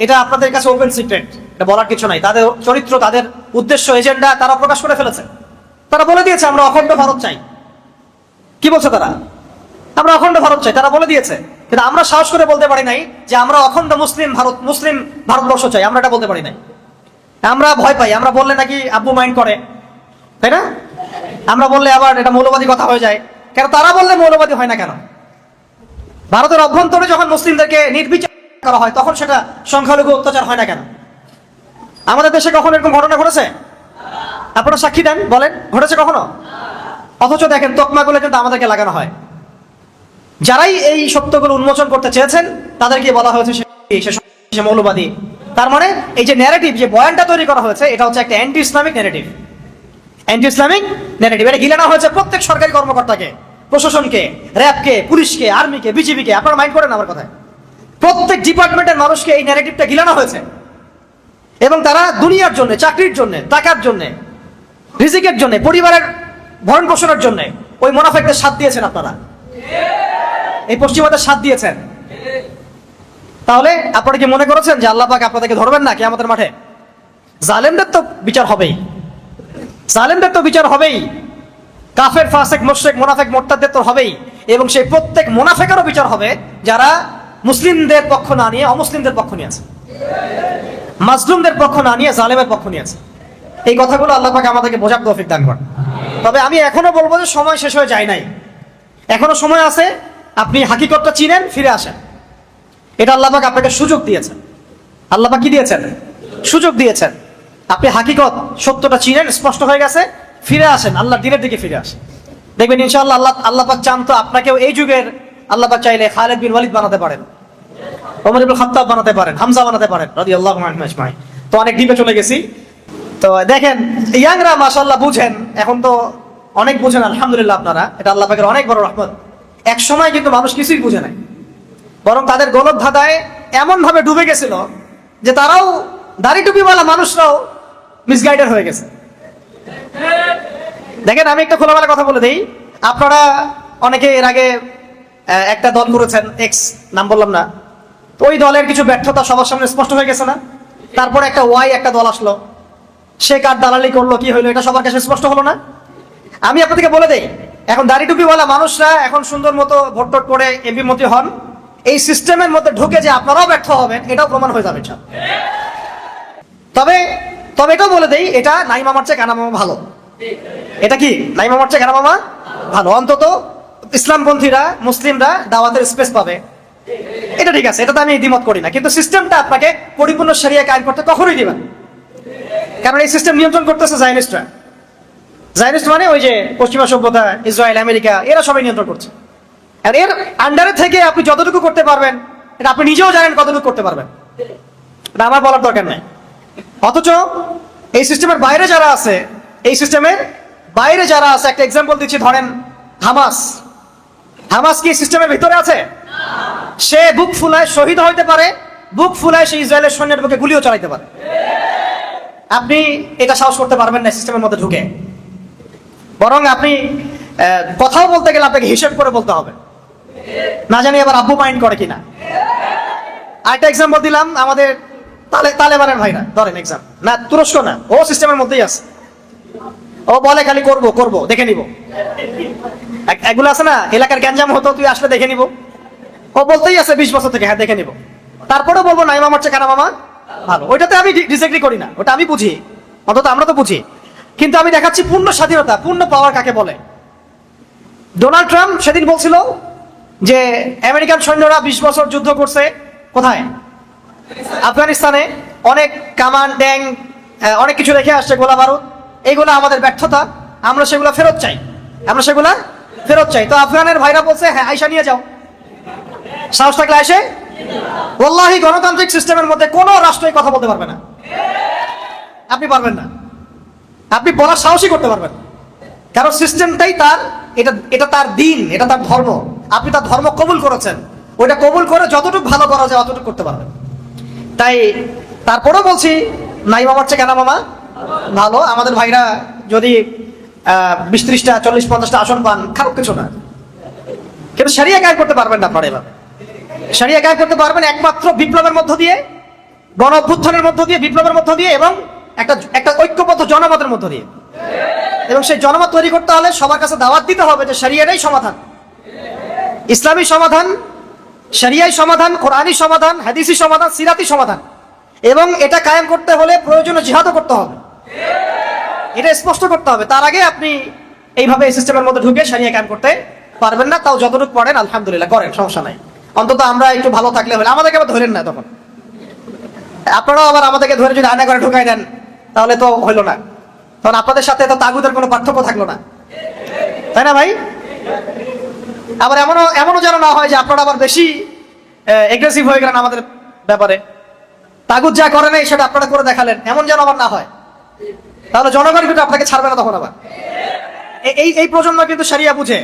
এটা আপনাদের কাছে ওপেন সিক্রেট, এটা বলার কিছু নাই। তাদের চরিত্র, তাদের উদ্দেশ্য, এজেন্ডা তারা প্রকাশ করে ফেলেছে। তারা বলে দিয়েছে আমরা অখণ্ড ভারত চাই। কি বলছে তারা? আমরা অখণ্ড ভারত চাই, তারা বলে দিয়েছে। কিন্তু আমরা সাহস করে বলতে পারি নাই যে আমরা অখণ্ড মুসলিম ভারতবর্ষ চাই। আমরা এটা বলতে পারি নাই। আমরা ভয় পাই, আমরা বললে নাকি আব্বু মাইন্ড করে, তাই না? আমরা বললে আবার এটা মৌলবাদী কথা হয়ে যায়। কেন তারা বললে মৌলবাদী হয় না কেন? ভারতের অভ্যন্তরে যখন মুসলিমদেরকে নির্বিচার করা হয় তখন সেটা সংখ্যালঘু অত্যাচার হয় না কেন? আমাদের দেশে কখনো এরকম ঘটনা ঘটেছে? আপনারা সাক্ষী দেন, বলেন ঘটেছে কখনো? অথচ দেখেন তকমাগুলো কিন্তু আমাদেরকে লাগানো হয়। যারাই এই সত্যগুলো উন্মোচন করতে চেয়েছেন তাদেরকে বলা হয়েছে সে মৌলবাদী। তার মানে এই যে ন্যারেটিভ, যে বয়ানটা তৈরি করা হয়েছে, এটা হচ্ছে একটা anti Islamic narrative. Anti Islamic narrative এটা গিলানো হয়েছে প্রত্যেক সরকারি কর্মকর্তাকে, প্রশাসনকে, র্যাবকে, পুলিশকে, আর্মিকে, বিজিবিকে। আপনারা মাইন্ড করেন আমার কথায়? প্রত্যেক ডিপার্টমেন্টের মানুষকে এই ন্যারেটিভটা গিলানো হয়েছে এবং তারা দুনিয়ার জন্য, চাকরির জন্য, টাকার জন্য, রিজিকের জন্য, পরিবারের ভরণ পোষণের জন্য ওই মুনাফিকদের সাথ দিয়েছেন। আপনারা এই পশ্চিমাদের সাথ দিয়েছেন। তাহলে আপনারা কি মনে করেছেন যে আল্লাহ পাক আপনাদেরকে ধরবেন না কিয়ামতের মাঠে? জালেমদের তো বিচার হবেই, জালেমদের তো বিচার হবেই। কাফের, ফাসিক, মুশরিক, মুনাফিক, মুরতাদদের তো হবেই। এবং সেই প্রত্যেক মুনাফিকেরও বিচার হবে যারা মুসলিমদের পক্ষ না নিয়ে অমুসলিমদের পক্ষ নিয়েছে, মাজলুমদের পক্ষ না নিয়ে জালেমের পক্ষ নিয়েছে। এই কথাগুলো আল্লাহ পাক আমাদেরকে বোঝার তৌফিক দান করেন। তবে আমি এখনো বলবো যে সময় শেষ হয়ে যায় নাই, এখনো সময় আছে। আপনি হাকিকতটা চিনেন, ফিরে আসেন। এটা আল্লাহ পাক আপনাকে সুযোগ দিয়েছেন। আল্লাহ পাক কি দিয়েছেন? সুযোগ দিয়েছেন। আপনি হাকিকত, সত্যটা চিনেন, স্পষ্ট হয়ে গেছে, ফিরে আসেন, আল্লাহর দ্বীনের দিকে ফিরে আসেন। দেখবেন ইনশাআল্লাহ আল্লাহ পাক চান তো আপনাকেও এই যুগের আল্লাহ পাক চাইলে খালিদ বিন ওয়ালিদ বানাতে পারেন, ওমর ইবনে খাত্তাব বানাতে পারেন, হামজা বানাতে পারেন রাদিয়াল্লাহু আনহুম আজমাইন। তো অনেক ডিপে চলে গেছি। তো দেখেন ইয়াংরা মাশাআল্লাহ বুঝেন, এখন তো অনেক বুঝেন আলহামদুলিল্লাহ। আপনারা, এটা আল্লাহ পাকের অনেক বড় রহমত। এক সময় কিন্তু মানুষ কিছুই বুঝে নাই, বরং তাদের গলদ ধাঁধায় এমন ভাবে ডুবে গেছিল যে তারাও, দাড়ি টুপিওয়ালা মানুষরাও মিসগাইডেড হয়ে গেছে। দেখেন আমি একটা খোলামেলা কথা বলে দিই। আপনারা অনেকে এর আগে একটা দল করেছেন, এক্স, নাম বললাম না। তো ওই দলের কিছু ব্যর্থতা সবার সামনে স্পষ্ট হয়ে গেছে না? তারপরে একটা ওয়াই, একটা দল আসলো, সে কার দালালি করলো, কি হইলো, এটা সবার কাছে স্পষ্ট হলো না? আমি আপনাদেরকে বলে দেই, এখন দাড়ি টুপিওয়ালা মানুষরা এখন সুন্দর মতো ভোট টোট করে এমপি মন্ত্রী হন, এই সিস্টেমের মধ্যে ঢুকে যে আপনারাও ব্যর্থ হবেন এটাও প্রমাণ হয়ে যাবে। তবে তবে এটাও বলে দেই, এটা নাই মামার চেয়ে কানা মামা ভালো। এটা কি নাই মামার চেয়ে কানা মামা ভালো? অন্তত ইসলামপন্থীরা, মুসলিমরা দাওয়াতের স্পেস পাবে। এটা ঠিক আছে, এটাতে আমি দ্বিমত করি না। কিন্তু সিস্টেমটা আপনাকে পরিপূর্ণ শরিয়া কায়েম করতে কখনোই দিবেন, কারণ এই সিস্টেম নিয়ন্ত্রণ করতেছে জায়নিস্টরা। জায়নিস্ট মানে ওই যে পশ্চিমা সভ্যতা, ইসরায়েল, আমেরিকা, এরা সবাই নিয়ন্ত্রণ করছে। আর এর আন্ডারে থেকে আপনি যতটুকু করতে পারবেন এটা আপনি নিজেও জানেন কতটুকু করতে পারবেন, এটা আমার বলার দরকার নাই। অথচ এই সিস্টেমের বাইরে যারা আছে, এই সিস্টেমের বাইরে যারা আছে, একটা এক্সাম্পল দিচ্ছি, ধরেন হামাস। হামাস কি সিস্টেমের ভিতরে আছে? সে বুক ফুলায় শহীদ হইতে পারে, বুক ফুলায় সে ইসরায়েলের সৈন্যের বুকে গুলিও চালাইতে পারে। আপনি এটা সাহস করতে পারবেন না সিস্টেমের মধ্যে ঢুকে। বরং আপনি কথাও বলতে গেলে আপনাকে হিসেব করে বলতে হবে, না জানি আবার আব্বু মাইন্ড করে কিনা। আরেকটা এক্সাম্পল দিলাম, আমাদের তালেবানের ভাইরা, ধরেন এক্সাম না, তুরস্ক না, ও সিস্টেমের মধ্যেই আছে। ও বলে খালি করবো করবো, দেখে নিব। এগুলো আছে না, এলাকার গ্যাঞ্জাম হতো, তুই আসলে দেখে নিব। ও বলতেই আছে 20 বছর থেকে, হ্যাঁ দেখে নিব। তারপরেও বলবো নাই মামার চেয়ে কানা মামা ভালো। ওইটাতে আমি ডিসএগ্রি করি না, ওটা আমি বুঝি, অন্তত আমরা তো বুঝি। কিন্তু আমি দেখাচ্ছি পূর্ণ স্বাধীনতা, পূর্ণ পাওয়ার কাকে বলে। ডোনাল্ড ট্রাম্প সেদিন বলছিল যে আমেরিকান সৈন্যরা 20 বছর যুদ্ধ করছে কোথায়? আফগানিস্তানে। অনেক কামান, ট্যাঙ্ক, অনেক কিছু রেখে আসছে, গোলা বারুদ। এইগুলো আমাদের ব্যর্থতা, আমরা সেগুলো ফেরত চাই, আমরা সেগুলা ফেরত চাই। তো আফগানের ভাইরা বলছে হ্যাঁ আয়সা নিয়ে যাও, সাহস থাকলে আসে। ওয়াল্লাহি গণতান্ত্রিক সিস্টেমের মধ্যে কোনো রাষ্ট্রই কথা বলতে পারবে না, আপনি পারবেন না, আপনি বলার সাহসই করতে পারবেন, কারণ সিস্টেমটাই তার, এটা তার দিন, এটা তার ধর্ম। আপনি তার ধর্ম কবুল করেছেন, ওইটা কবুল করে যতটুকু ভালো করা যায় অতটুকু করতে পারবেন। তাই তারপরেও বলছি নাই মামার চেয়ে কেনা মামা ভালো। আমাদের ভাইরা যদি 20-30টা 40-50টা আসন পান, খারাপ কিছু না, কিন্তু শরিয়া কায়েম করতে পারবেন না। আপনারা এভাবে শরিয়া কায়েম করতে পারবেন একমাত্র বিপ্লবের মধ্য দিয়ে, গণ অভ্যুত্থানের মধ্য দিয়ে, বিপ্লবের মধ্য দিয়ে, এবং একটা ঐক্যবদ্ধ জনমতের মধ্য দিয়ে। এবং সেই জনমত তৈরি করতে হলে সবার কাছে দাওয়াত দিতে হবে যে শরিয়াটাই সমাধান, ইসলামী সমাধান, শরিয়াই সমাধান, কোরআনী সমাধান, হাদিসি সমাধান, সিরাতি সমাধান। এবং এটা কায়েম করতে হলে প্রয়োজনীয় জিহাদও করতে হবে, এটা স্পষ্ট করতে হবে। তার আগে আপনি এইভাবে এই সিস্টেমের মধ্যে ঢুকে শরিয়া কায়েম করতে পারবেন না। তাও যতটুকু পড়েন আলহামদুলিল্লাহ করেন, সমস্যা নাই। অন্তত আমরা একটু ভালো থাকলে হলে, আমাদেরকে আবার ধরেন না তখন। আপনারাও আবার আমাদেরকে ধরে যদি আয়না করে ঢুকাই দেন তাহলে তো হইলো না, তখন আপনাদের সাথে তো তাগুদের কোনো পার্থক্য থাকলো না, তাই না ভাই? আবার এমনও যেন না হয় যে আপনারা আবার বেশি এগ্রেসিভ হয়ে গেলেন আমাদের ব্যাপারে, তাগুদ যা করে নাই সেটা আপনারা করে দেখালেন, এমন যেন আবার না হয়। তাহলে জনগণ কিন্তু আপনাকে ছাড়বে না তখন আবার। এই প্রজন্ম কিন্তু শরিয়া বুঝে,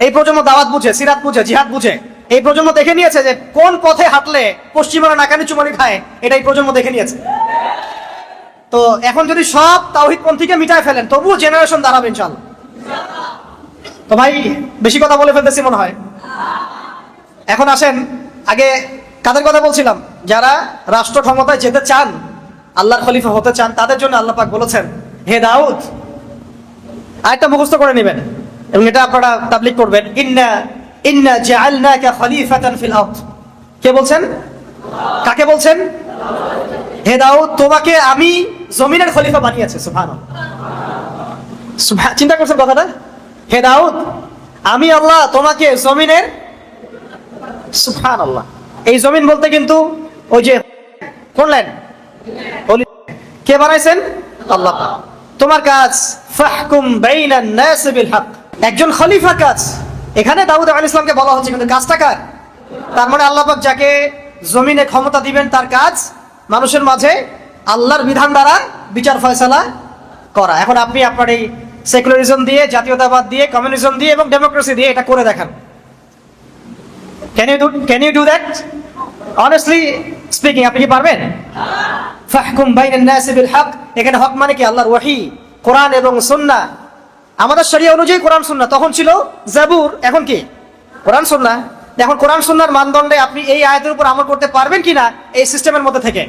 এই প্রজন্ম দাওয়াত বুঝে, সিরাত বুঝে, জিহাদ বুঝে। এই প্রজন্ম দেখে নিয়েছে যে কোন পথে হাঁটলে পশ্চিমারা নাকানি চুমানি খায়, এটা এই প্রজন্ম দেখে নিয়েছে। তো এখন যদি সব তাওহীদপন্থীকে মিটায় ফেলেন তবুও জেনারেশন দাঁড়াবে ইনশাআল্লাহ। তো ভাই বেশি কথা বলে ফেলতেছি মনে হয়। এখন আসেন, আগে কাদের কথা বলছিলাম? যারা রাষ্ট্র ক্ষমতায় যেতে চান, আল্লাহর খলিফা হতে চান, তাদের জন্য আল্লাহ পাক বলেছেন, হে দাউদ, আয়াতটা মুখস্থ করে নেবেন এবং এটা আপনারা তাবলীগ করবেন। ইন্না জাআলনাকা খলিফাতান ফিল আরদ। কে বলছেন? কাকে বলছেন? হে দাউদ, তোমাকে আমি জমিনের খলিফা বানিয়েছি। সুবহানাল্লাহ, চিন্তা করছেন কথাটা? হে দাউদ, আমি আল্লাহ তোমাকে জমিনের, সুবহানাল্লাহ। এই জমিন বলতে কিন্তু ওই যে কোন ল্যান্ড, কে বানাইছেন? আল্লাহ। তোমার কাজ ফাহকুম বাইনান নাস বিল হক, একজন খলিফা কাজ। এখানে দাউদ আলাইহিস সালামকে বলা হচ্ছে, কিন্তু কাজটা কার? তার মানে আল্লাহ পাক যাকে জমিনে ক্ষমতা দিবেন তার কাজ মানুষের মাঝে আল্লাহর বিধান দ্বারা বিচার ফয়সালা করা। এখন আপনি আপনার এই সেকুলারিজম দিয়ে, জাতীয়তাবাদ দিয়ে, কমিউনিজম দিয়ে এবং ডেমোক্রেসি দিয়ে এটা করে দেখান। Can you do that? Honestly speaking, আপনি কি পারবেন? ফাহকুম বাইনান নাস বিল হক, এখানে হক মানে কি? আল্লাহর ওহী, কোরআন এবং সুন্নাহ। আমাদের শরিয়া অনুযায়ী কোরআন সুন্নাহ, তখন ছিল জাবুর, এখন কি? কোরআন সুন্নাহ। এখন কোরআন সুন্নাহর মানদণ্ডে আপনি এই আয়াতের উপর আমল করতে পারবেন কিনা এই সিস্টেমের মধ্যে থেকে?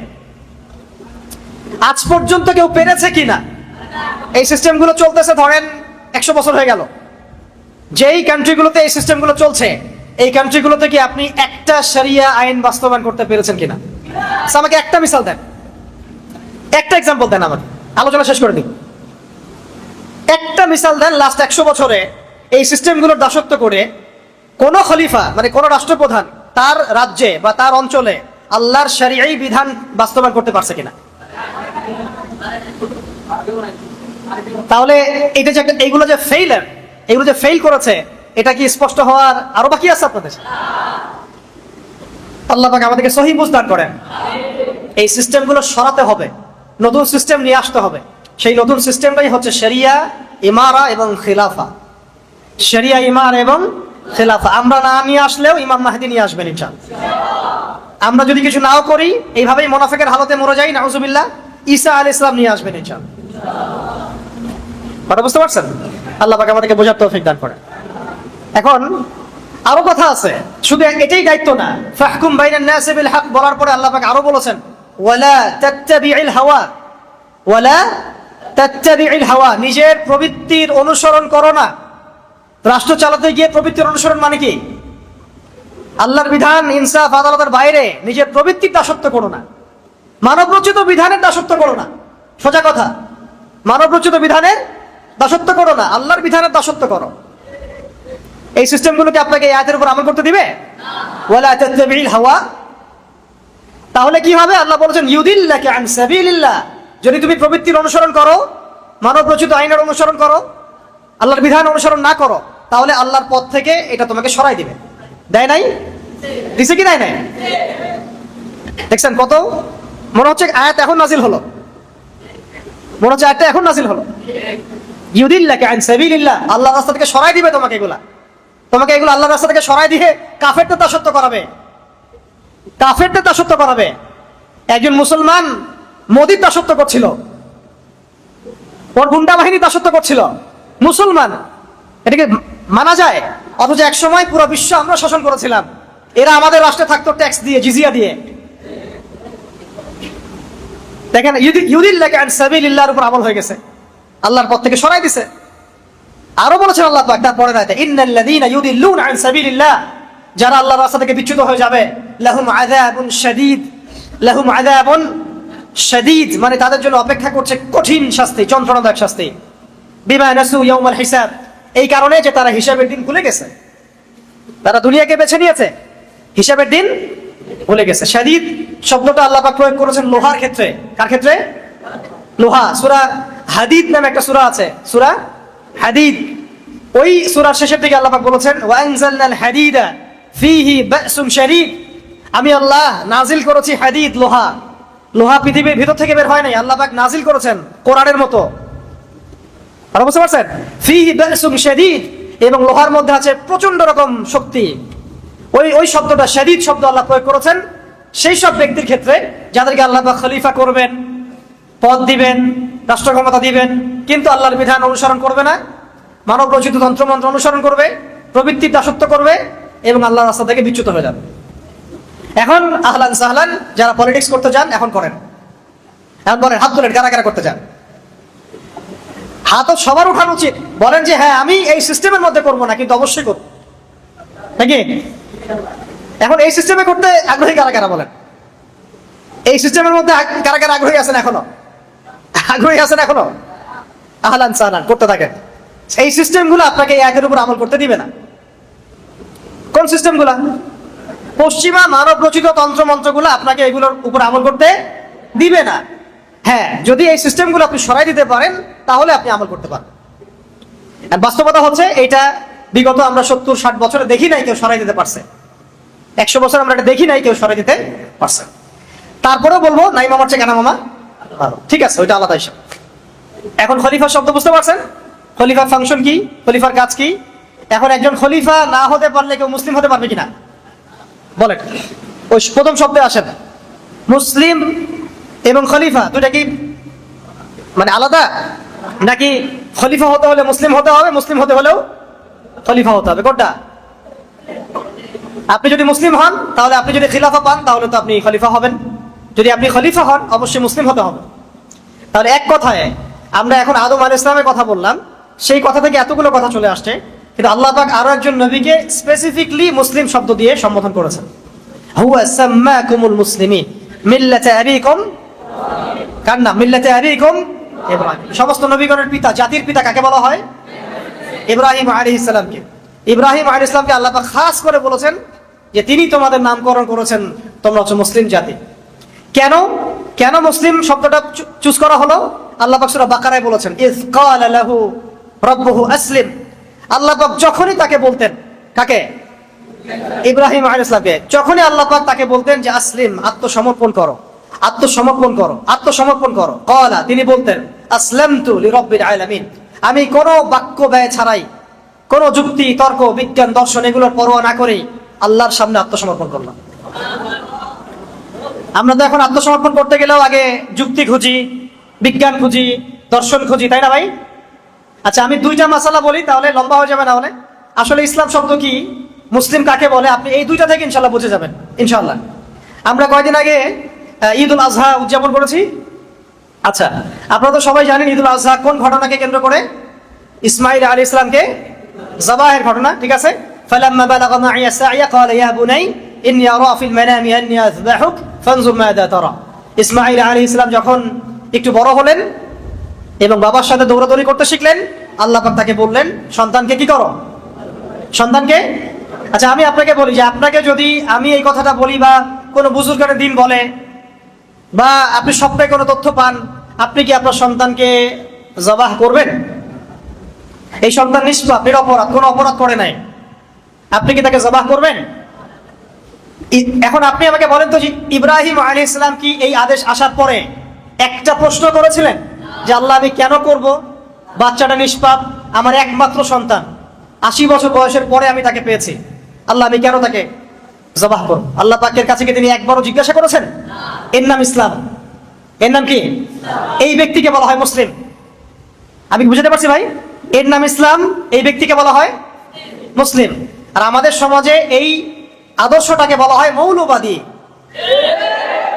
আজ পর্যন্ত কেউ পেরেছে কিনা? এই সিস্টেমগুলো চলতেছে ধরেন 100 বছর হয়ে গেল। যেই কান্ট্রিগুলোতে এই সিস্টেমগুলো চলছে, এই কান্ট্রিগুলোতে কি আপনি একটা শরিয়া আইন বাস্তবায়ন করতে পেরেছেন কিনা? আমাকে একটা মিসাল দেন, একটা এক্সাম্পল দেন, আমাকে আলোচনা শেষ করে দিন। একটা মিসাল দেন লাস্ট 100 বছরে এই সিস্টেমগুলোর দাসত্ব করে কোন খলিফা, মানে কোন রাষ্ট্রপ্রধান তার রাজ্যে বা তার অঞ্চলে আল্লাহর শরীয়ী বিধান বাস্তবায়ন করতে পারছে কিনা? তাহলে এটা যে এইগুলো যে ফেইলার, এগুলো যে ফেইল করেছে, এটা কি স্পষ্ট হওয়ার আরো বাকি আছে আপনাদের? আল্লাহ পাক আমাদেরকে সহিহ বুঝ দান করেন। এই সিস্টেমগুলো সরাতে হবে, নতুন সিস্টেম নিয়ে আসতে হবে। সেই নতুন সিস্টেমটাই হচ্ছে শরিয়া, ইমারা এবং খিলাফা। শরিয়া, ইমারা এবং খিলাফা আমরা না নিয়ে আসলেও ইমাম মাহদী নিয়ে আসবেন ইনশাআল্লাহ। আমরা যদি কিছু নাও করি, এইভাবেই মুনাফিকের হালতে মরে যাই, নাউজুবিল্লাহ, ঈসা আলাইহিস সালাম নিয়ে আসবেন ইনশাআল্লাহ। কথা বুঝতে পারছেন? আল্লাহ পাক আমাদেরকে বোঝার তৌফিক দান করেন। এখন আরো কথা আছে, শুধু এটাই দায়িত্ব না। ফাহকুম বাইনান নাস বিল হক বলার পরে আল্লাহ পাক আরো বলেছেন, ওয়ালা তাত্তাবিউল হাওয়া, ওয়ালা তাত্তাবিউল হাওয়া, নিজের প্রবৃত্তির অনুসরণ করো না। রাষ্ট্র চালাতে গিয়ে প্রবৃত্তির অনুসরণ মানে কি? আল্লাহর বিধান, ইনসাফ, আদালতের বাইরে নিজের প্রবৃত্তির দাসত্ব করো না। মানব রচিত বিধানের দাসত্ব করো না। সোজা কথা, মানব রচিত বিধানের দাসত্ব করো না, আল্লাহর বিধানের দাসত্ব করো। এই সিস্টেমগুলোকে আপনাকে এই আয়াতের উপর আমল করতে দিবে? ওয়ালা তাত্তাবিউল হাওয়া। তাহলে কি হবে? আল্লাহ বলেছেন, ইউদিল্লাকা আন সাবিলিল্লাহ। যদি তুমি প্রবৃত্তির অনুসরণ করো, মানব রচিত আইনের অনুসরণ করো, আল্লাহর বিধান অনুসরণ না করো, তাহলে আল্লাহর পথ থেকে এটা তোমাকে সরাই দিবে। দেয় নাই? দিছে কি দেয় নাই? দেখছেন কত? মনে হচ্ছে আয়াত এখন নাজিল হলো, মনে হচ্ছে আয়াতটা এখন নাজিল হলো। ইউদিল্লাকা আন সাবিলিল্লাহ, আল্লাহর রাস্তা থেকে সরাই দিবে তোমাকে এগুলা। তোমাকে এগুলো আল্লাহর রাস্তা থেকে সরাই দিয়ে কাফেরদের দাসত্ব করাবে, কাফেরদের দাসত্ব করাবে। একজন মুসলমান মোদির দাসত্ব করছিল, ওর গুন্ডা বাহিনী দাসত্ব করছিল, মুসলমান। এটাকে মানা যায়? অথচ এক সময় পুরো বিশ্ব আমরা শাসন করেছিলাম, এরা আমাদের রাষ্ট্রে থাকতো ট্যাক্স দিয়ে, জিজিয়া দিয়ে। দেখেন ইউদিল্লাকা আন সাবিলিল্লাহর উপর আমল হয়ে গেছে, আল্লাহর পথ থেকে সরাই দিছে। আরো বলেছেন আল্লাহ পাক তারপরে রাতে, ইন্নাল্লাযীনা ইউদিল্লুনা আন সাবিলিল্লাহ, যারা আল্লাহর রাস্তা থেকে বিচ্যুত হয়ে যাবে, লাহুম আযাবুন শাদীদ, লাহুম আযাবুন শাদীদ, মানে তাদের জন্য অপেক্ষা করছে কঠিন শাস্তি, যন্ত্রণাদায়ক শাস্তি। বিমা নাসু ইয়াউমাল হিসাব, এই কারণে যে তারা হিসাবের দিন ভুলে গেছে, তারা দুনিয়াকে বেছে নিয়েছে, হিসাবের দিন ভুলে গেছে। শাদীদ শব্দটা আল্লাহ পাক প্রয়োগ করেছেন লোহার ক্ষেত্রে। কার ক্ষেত্রে? লোহা। সূরা হাদিদ নামে একটা সূরা আছে, সূরা হাদিদ। ওই সূরার শেষের দিকে আল্লাহ পাক বলেছেন, ওয়া আনজালনাল হাদিদা ফীহি বাসুন শাদীদ, আমি আল্লাহ নাজিল করেছি হাদিদ, লোহা। লোহা পৃথিবীর ভিতর থেকে বের হয় নাই, আল্লাহ পাক নাজিল করেছেন কোরআনের মতো। আর বুঝতে পারছেন? ফীহি বাসুন শাদীদ, এবং লোহার মধ্যে আছে প্রচন্ড রকম শক্তি। ওই শব্দটা শাদীদ শব্দ আল্লাহ প্রয়োগ করেছেন সেই সব ব্যক্তির ক্ষেত্রে যাদেরকে আল্লাহ পাক খলিফা করবেন, পদ দিবেন, রাষ্ট্র ক্ষমতা দিবেন, কিন্তু আল্লাহর বিধান অনুসরণ করবে না, মানব রচিত তন্ত্রমন্ত্র অনুসরণ করবে, প্রবৃত্তির দাসত্ব করবে এবং আল্লাহর রাস্তা থেকে বিচ্যুত হয়ে যাবে। এখন আহলান সাহলান, যারা পলিটিক্স করতে যান এখন করেন, এখন বলেন, হাত তোলেন কারা কারা করতে যান। হাত সবার উঠানো উচিত। বলেন যে হ্যাঁ আমি এই সিস্টেমের মধ্যে করবো না, কিন্তু অবশ্যই করবো, নাকি? এখন এই সিস্টেমে করতে আগ্রহী কারা কারা বলেন? এই সিস্টেমের মধ্যে কারা কারা আগ্রহী আছেন এখনো? আগ্রহী আছেন এখনো? আহলান সাহলান, করতে থাকেন। এই সিস্টেমগুলো আপনাকে এই আয়াতের উপর আমল করতে দিবে না। কোন সিস্টেমগুলা? পশ্চিমা মানব রচিত তন্ত্রমন্ত্রগুলো আপনাকে এগুলোর উপর আমল করতে দিবে না। হ্যাঁ, যদি এই সিস্টেমগুলো আপনি সরাই দিতে পারেন তাহলে আপনি আমল করতে পারেন। আর বাস্তবতা হচ্ছে এইটা বিগত আমরা 70-60 বছরে দেখি নাই কেউ সরাই দিতে পারছে। 100 বছর আমরা এটা দেখি নাই কেউ সরাই দিতে পারছে। তারপরেও বলবো নাই মামার চেয়ে কেনা মামা ভালো, ঠিক আছে, ওইটা আলাদা হিসাব। এখন খলিফা শব্দ বুঝতে পারছেন? খলিফার ফাংশন কি, খলিফার কাজ কি? এখন একজন খলিফা না হতে পারলে কেউ মুসলিম হতে পারবে কিনা বলেন? ওই প্রথম শব্দে আসেন, মুসলিম এবং খলিফা দুটা কি মানে আলাদা, নাকি খলিফা হতে হলে মুসলিম হতে হবে, মুসলিম হতে হলেও খলিফা হতে হবে? কোনটা? আপনি যদি মুসলিম হন তাহলে, আপনি যদি খিলাফা পান তাহলে তো আপনি খলিফা হবেন। যদি আপনি খলিফা হন অবশ্যই মুসলিম হতে হবে। তাহলে এক কথায় আমরা এখন আদম আলাইহিস সালামের কথা বললাম, সেই কথা থেকে এতগুলো কথা চলে আসছে, কিন্তু আল্লাহ পাক আরো একজন নবীকে স্পেসিফিকলি মুসলিম শব্দ দিয়ে সম্বোধন করেছেন। হুয়া সাম্মাকুমুল মুসলিমিন মিল্লাতা আবিকুম, কার নাম? মিল্লাতা আবিকুম ইব্রাহিম। সমস্ত নবীগণের পিতা, জাতির পিতা কাকে বলা হয়? ইব্রাহিম আলাইহিস সালামকে। ইব্রাহিম আলাইহিস সালামকে আল্লাহ পাক খাস করে বলেছেন যে তিনি তোমাদের নামকরণ করেছেন, তোমরা হচ্ছে মুসলিম জাতি। কেন কেন মুসলিম শব্দটা চুজ করা হলো? আল্লাহ পাক সূরা বাকারায় বলেছেন, ইয ক্বালা লাহু রাব্বুহু আসলিম। আল্লাহ পাক যখনই তাকে বলতেন, কাকে? ইব্রাহিম আলাইহিস সালামকে, যখনই আল্লাহ পাক তাকে বলতেন যে আসলিম, আত্মসমর্পণ করো, আত্মসমর্পণ করো, আত্মসমর্পণ করো, ক্বালা, তিনি বলতেন আসলামতু লিরাব্বিল আলামিন, আমি কোনো বাক্য ব্যয় ছাড়াই, কোনো যুক্তি তর্ক বিজ্ঞান দর্শন এগুলোর পরোয়া না করেই আল্লাহর সামনে আত্মসমর্পণ করলাম। আমরা তো এখন আত্মসমর্পণ করতে গেলেও আগে যুক্তি খুঁজি, বিজ্ঞান খুঁজি, দর্শন খুঁজি, তাই না ভাই? আচ্ছা, আমি দুইটা মাসালা বলি, তাহলে লম্বা হয়ে যাবে না হলে। আসলে ইসলাম শব্দ কি, মুসলিম কাকে বলে, আপনি এই দুইটা থেকে ইনশাল্লাহ বুঝে যাবেন ইনশাল্লাহ। আমরা কয়দিন আগে ঈদ উল আজহা উদযাপন করেছি। আচ্ছা, আপনারা তো সবাই জানেন ঈদ উল আজহা কোন ঘটনাকে কেন্দ্র করে? ইসমাঈল আলাইহিস সালামকে জবাহের ঘটনা, ঠিক আছে? ফালাম্মা বালাগা মাইয়া সাইয়া ক্বালা ইয়া বুনাই ইন্নী আরা ফিল মানামি আন্নী আযবাহুক ফানজুর মাযা তারা। ইসমাঈল আলাইহিস সালাম যখন একটু বড় হলেন এবং বাবার সাথে দৌড়াদৌড়ি করতে শিখলেন, আল্লাহ পাক তাকে বললেন সন্তানকে কি করো? সন্তানকে। আচ্ছা, আমি আপনাকে বলি যে আপনাকে যদি আমি এই কথাটা বলি বা কোনো বুজুর্গের দিন বলে বা আপনি স্বপ্নে কোনো তথ্য পান, আপনি কি আপনার সন্তানকে জবাহ করবেন? এই সন্তান নিষ্পাপ, নিরপরাধ, কোনো অপরাধ করে নাই, আপনি কি তাকে জবাহ করবেন? এখন আপনি আমাকে বলেন তো, ইব্রাহিম আলাইহিস সালাম কি এই আদেশ আসার পরে একটা প্রশ্ন করেছিলেন যে আল্লাহ আমি কেন করব? বাচ্চাটা নিষ্পাপ, আমার একমাত্র সন্তান, 80 বছর বয়সের পরে আমি তাকে পেয়েছি, আল্লাহ আমি কেন তাকে জবাহ করব? আল্লাহ পাকের কাছে কি তিনি একবারও জিজ্ঞাসা করেছেন? এর নাম ইসলাম। এর নাম কি? এই ব্যক্তিকে বলা হয় মুসলিম। আমি বুঝতে পারছি ভাই? এর নাম ইসলাম, এই ব্যক্তিকে বলা হয় মুসলিম। আর আমাদের সমাজে এই আদর্শটাকে বলা হয় মৌলবাদী।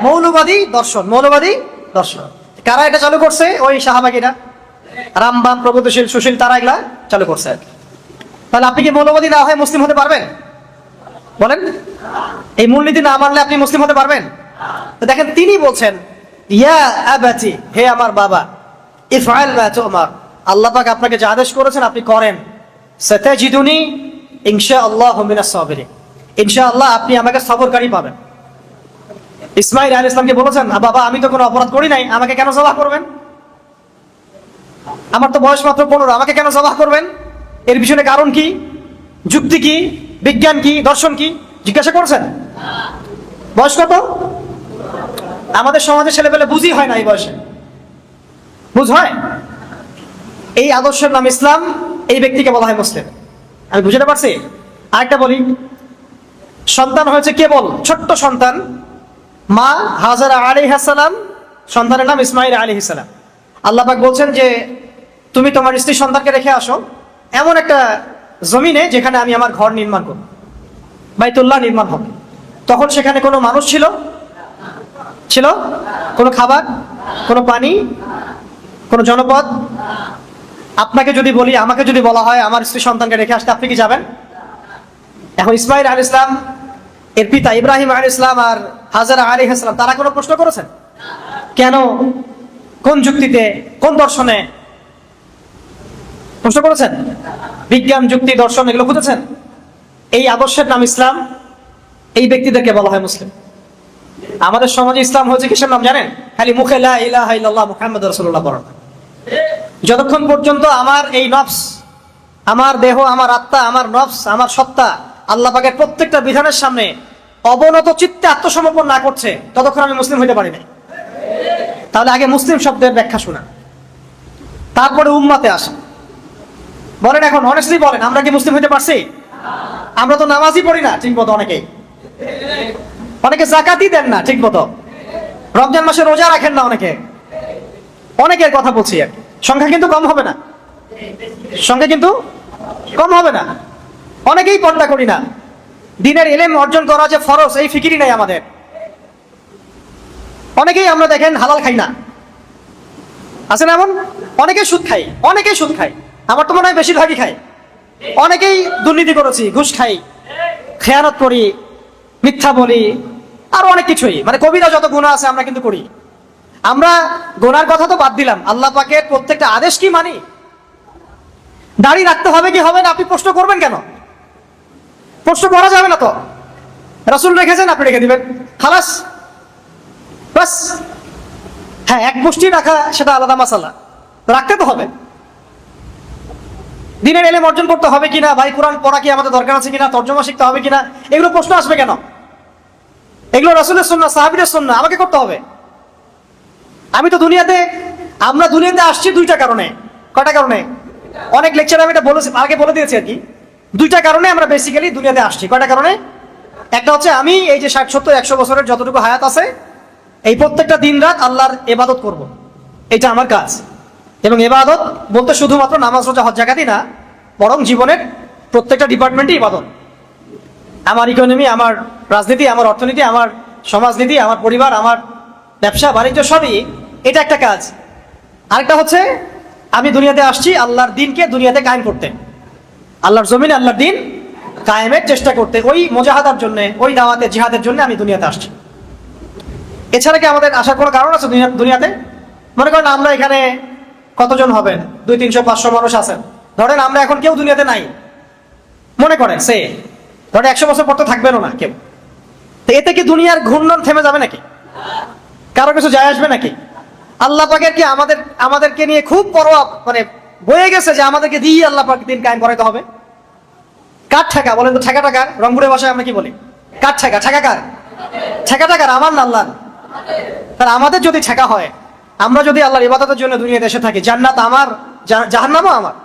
মৌলবাদী দর্শন, মৌলবাদী দর্শন। কারা এটা চালু করছে? ওই সাহাবাগীরা, রামবাম, প্রগতিশীল, সুশীল, তারা এগুলা চালু করছে আর কি। তাহলে আপনি কি মৌলবাদী না হয়ে মুসলিম হতে পারবেন? বলেন, এই মূলনীতি না মানলে আপনি মুসলিম হতে পারবেন? তো দেখেন, তিনি বলছেন ইয়া আবাতি, হে আমার বাবা, ইফআল মা তুমার, আল্লাহ পাক আপনাকে যে আদেশ করেছেন আপনি করেন। সাতাজিদুনি ইনশাআল্লাহু মিনাস সাবিরিন, ইনশাআল্লাহ আপনি আমাকে সবরকারী পাবেন। ইসমাঈল আলাইহিস সালামকে বলেছেন, বাবা আমি তো কোনো অপরাধ করি নাই, আমাকে কেন জবাহ করবেন? আমার তো বয়স মাত্র 15, আমাকে কেন জবাহ করবেন? এর পিছনে কারণ কি, যুক্তি কি, বিজ্ঞান কি, দর্শন কি জিজ্ঞাসা করছেন? বয়স কত? আমাদের সমাজে ছেলেপেলে বুঝই হয় না, এই বয়সে বুঝ হয়? এই আদর্শের নাম ইসলাম, এই ব্যক্তিকে বলা হয় মুসলিম। আমি বুঝতে পারছি। আরেকটা বলি, সন্তান হয়েছে কেবল ছোট্ট সন্তান, মা হাজারা আলাইহিস সালাম, সন্তানের নাম ইসমাঈল আলাইহিস সালাম। আল্লাহ পাক বলছেন যে তুমি তোমার স্ত্রী সন্তানকে রেখে আসো এমন একটা জমিনে যেখানে আমি আমার ঘর নির্মাণ করব, বাইতুল্লাহ নির্মাণ হবে। তখন সেখানে কোনো মানুষ ছিল? কোনো খাবার, কোনো পানি, কোনো জনপদ? আপনাকে যদি বলি, আমাকে যদি বলা হয় আমার স্ত্রী সন্তানকে রেখে আসতে, আপনি কি যাবেন? এখন ইসমাঈল আলাইহিস সালাম এর পিতা ইব্রাহিম আলাইহিস সালাম আর হাজারা আলাইহিস সালাম তারা কোনো প্রশ্ন করেছেন? কেন, কোন যুক্তিতে, কোন দর্শনে প্রশ্ন করেছেন? বিজ্ঞান, যুক্তি, দর্শন এগুলো খুঁজেছেন? এই আদর্শের নাম ইসলাম, এই ব্যক্তিদেরকে বলা হয় মুসলিম। আমাদের সমাজে ইসলাম হয়েছে কিসের নাম জানেন? খালি মুখে লা ইলাহা ইল্লাল্লাহ মুহাম্মাদুর রাসূলুল্লাহ পড়া। যতক্ষণ পর্যন্ত আমার এই নফস, আমার দেহ, আমার আত্মা, আমার নফস, আমার সত্তা আল্লাহ পাকের প্রত্যেকটা বিধানের সামনে অবনত চিত্তে আত্মসমর্পণ না করছে, ততক্ষণ আমি মুসলিম হইতে পারি না। তাহলে আগে মুসলিম শব্দের ব্যাখ্যা শোনা, তারপরে উম্মাতে আসা। বলেন এখন অনেস্টলি বলেন, আমরা কি মুসলিম হইতে পারছি? আমরা তো নামাজই পড়ি না ঠিক মতো, অনেকে যাকাতই দেন না ঠিক মতো, রমজান মাসে রোজা রাখেন না অনেকের কথা বলছি আর কি। সংখ্যা কিন্তু কম হবে না, সংখ্যা কিন্তু কম হবে না। অনেকেই পর্দা করি না, দ্বীনের ইলম অর্জন করা যে ফরজ এই ফিকিরই নাই আমাদের। অনেকেই আমরা দেখেন হালাল খাই না, আছে না এমন? অনেকেই সুদ খাই, আমার তো মনে হয় বেশিরভাগই খাই। অনেকেই দুর্নীতি করেছি, ঘুষ খাই, খেয়ানত করি, মিথ্যা বলি, আর অনেক কিছুই, মানে কবিরা যত গুনাহ আছে আমরা কিন্তু করি। আমরা গুনার কথা তো বাদ দিলাম, আল্লাহ পাকের প্রত্যেকটা আদেশ কি মানি? দাড়ি রাখতে হবে কি হবে না আপনি প্রশ্ন করবেন কেন? প্রশ্ন করা যাবে না তো, রাসূল রেখেছেন আপনি রেখে দিবেন, খালাস, বাস। হ্যাঁ, এক মুষ্টি রাখা সেটা আলাদা মাসালা, রাখতে তো হবে। দ্বীনের ইলম অর্জন করতে হবে কিনা, ভাই কোরআন পড়া কি আমাদের দরকার আছে কিনা, তর্জমা শিখতে হবে কিনা, এগুলো প্রশ্ন আসবে কেন? এগুলো রাসূলের সুন্নাহ, সাহাবীদের সুন্নাহ, আমাকে করতে হবে। আমরা দুনিয়াতে আসছি দুইটা কারণে। কয়টা কারণে? অনেক লেকচারে আমি এটা আগে বলে দিয়েছি আর কি। দুইটা কারণে আমরা বেসিক্যালি দুনিয়াতে আসছি। কয়টা কারণে? একটা হচ্ছে আমি এই যে 60, 70, 100 বছরের যতটুকু হায়াত আছে, এই প্রত্যেকটা দিন রাত আল্লাহর ইবাদত করব, এটা আমার কাজ। এবং ইবাদত বলতে শুধুমাত্র নামাজ, রোজা, হজ, যাকাতই না, বরং জীবনের প্রত্যেকটা ডিপার্টমেন্টই ইবাদত। আমার ইকোনমি, আমার রাজনীতি, আমার অর্থনীতি, আমার সমাজনীতি, আমার পরিবার, আমার ব্যবসা বাণিজ্য, সবই এটা একটা কাজ। আরেকটা হচ্ছে আমি দুনিয়াতে আসছি আল্লাহর দিনকে দুনিয়াতে কায়েম করতে, আল্লাহর জমিনে আল্লাহর দিন কায়েমের চেষ্টা করতে, ওই মুজাহাদার জন্য, ওই দাওয়াতে জিহাদের জন্য আমি দুনিয়াতে আসছি। এছাড়া কি আমাদের আসার কোনো কারণ আছে দুনিয়াতে? মনে করেন আমরা এখানে কতজন হবেন, 200, 300, 500 মানুষ আছেন। ধরেন আমরা এখন কেউ দুনিয়াতে নাই, মনে করেন ধরেন 100 বছর পর তো থাকবেনও না কেউ। তো এতে কি দুনিয়ার ঘূর্ণন থেমে যাবে নাকি? কারো কিছু যায় আসবে নাকি? আল্লাহ পাকের কি আমাদেরকে নিয়ে খুব পরোয়া, মানে বয়ে গেছে যে আমাদেরকে দিয়ে আল্লাহ পাক দিন কায়েম করাইতে হবে? কার ঠেকা বলেন তো? ঠেকা টাকার রংপুরের ভাষায় আমরা কি বলি? কার ঠেকা? ঠেকা কার? ঠেকা টাকার, আমার না আল্লাহর। তাহলে আমাদের যদি ঠেকা হয়, আমরা যদি আল্লাহর ইবাদতের জন্য দুনিয়াতে এসে থাকি, জান্নাত আমার, জাহান্নামও আমার,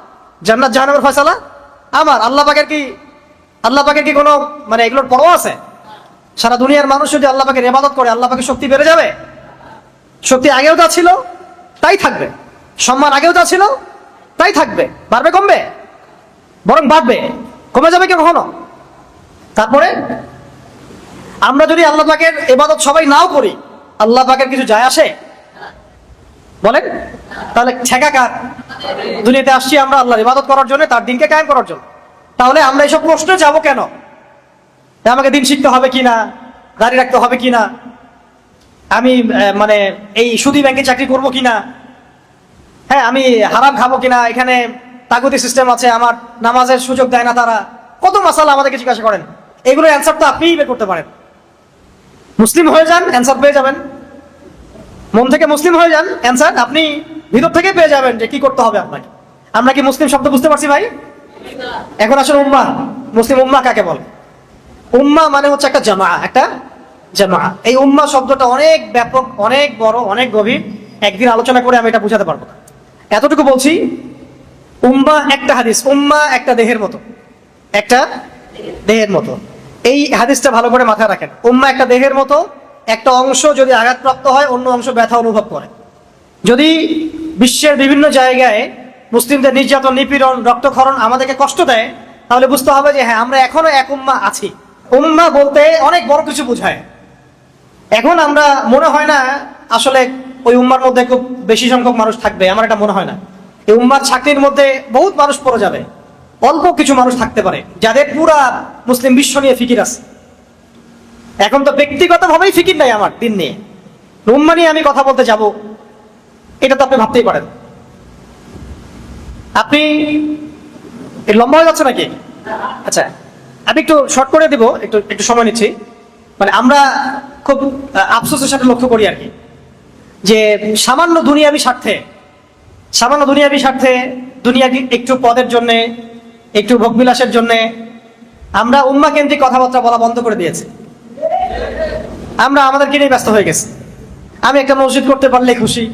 জান্নাত জাহান্নামের ফয়সালা আমার। আল্লাহ পাকের কি কোনো মানে এগুলোর পরোয়া আছে? সারা দুনিয়ার মানুষ যদি আল্লাহ পাকের ইবাদত করে, আল্লাহ পাকের শক্তি বেড়ে যাবে? শক্তি আগেও যা ছিল তাই থাকবে, সম্মান আগেও যা ছিল তাই থাকবে, বাড়বে কমবে? বরং বাড়বে, কমে যাবে কি কখনো? তারপরে আমরা যদি আল্লাহ পাকের ইবাদত সবাই নাও করি, আল্লাহ পাকের কিছু যায় আসে? বলেন? তাহলে ঠেকা কার? দুনিয়াতে আসছি আমরা আল্লাহর ইবাদত করার জন্য, তার দিনকে কায়েম করার জন্য। তাহলে আমরা এইসব প্রশ্নে যাব কেন? আমাকে দিন শিখতে হবে কিনা, দাঁড়িয়ে রাখতে হবে কিনা, আমি মানে এই সুদী ব্যাংকে চাকরি করব কিনা, হ্যাঁ আমি হারাম খাবো কিনা, এখানে তাগুতি সিস্টেম আছে, আমার নামাজের সুযোগ দেয় না তারা, কত মাসালা আমাদেরকে জিজ্ঞাসা করেন। এগুলোর অ্যান্সার তো আপনিই বের করতে পারেন। মুসলিম হয়ে যান, অ্যান্সার পেয়ে যাবেন। মন থেকে মুসলিম হয়ে যান, অ্যান্সার আপনি ভিতর থেকে পেয়ে যাবেন যে কি করতে হবে আপনাকে। আমরা কি মুসলিম শব্দ বুঝতে পারছি ভাই? এখন আসলে উম্মাহ, মুসলিম উম্মাহ কাকে বলে? উম্মাহ মানে হচ্ছে একটা জামা, একটা জামা। এই উম্মাহ শব্দটা অনেক ব্যাপক, অনেক বড়, অনেক গভীর। একদিন আলোচনা করে আমি এটা বুঝাতে পারবো না। এতটুকু বলছি, উম্মাহ একটা হাদিস, উম্মাহ একটা দেহের মতো, একটা দেহের মতো। এই হাদিসটা ভালো করে মাথায় রাখেন। উম্মাহ একটা দেহের মতো, একটা অংশ যদি আঘাতপ্রাপ্ত হয় অন্য অংশ ব্যথা অনুভব করে। যদি বিশ্বের বিভিন্ন জায়গায় মুসলিমদের নির্যাতন, নিপীড়ন, রক্তক্ষরণ আমাদেরকে কষ্ট দেয়, তাহলে বুঝতে হবে যে হ্যাঁ আমরা এখনো এক উম্মাহ আছি। উম্মাহ বলতে অনেক বড় কিছু বোঝায়। এখন আমরা মনে হয় না আসলে ওই উম্মার মধ্যে খুব বেশি সংখ্যক মানুষ থাকবে, আমার এটা মনে হয় না। এই উম্মার ছাকরির মধ্যে বহুত মানুষ পড়ে যাবে, অল্প কিছু মানুষ থাকতে পারে যাদের পুরা মুসলিম বিশ্ব নিয়ে ফিকির আছে। এখন তো ব্যক্তিগতভাবেই ফিকির নাই আমার দিন নিয়ে, উম্মা নিয়ে আমি কথা বলতে যাব, এটা তো আপনি ভাবতেই পারেন। আপনি লম্বা হয়ে যাচ্ছে নাকি? আচ্ছা, আমি একটু শর্ট করে দিব, একটু একটু সময় নিচ্ছি। মানে আমরা খুব আফসোসের সাথে লক্ষ্য করি আর কি, যে সামান্য দুনিয়াবি স্বার্থে, সামান্য দুনিয়াবি স্বার্থে, দুনিয়াবি একটু পদের জন্য, একটু ভোগবিলাসের জন্য আমরা উম্মাহ কেন্দ্রিক কথাবার্তা বলা বন্ধ করে দিয়েছি। আমরা আমাদেরকে নিয়ে ব্যস্ত হয়ে গেছি। আমি একটা মসজিদ করতে পারলে খুশি,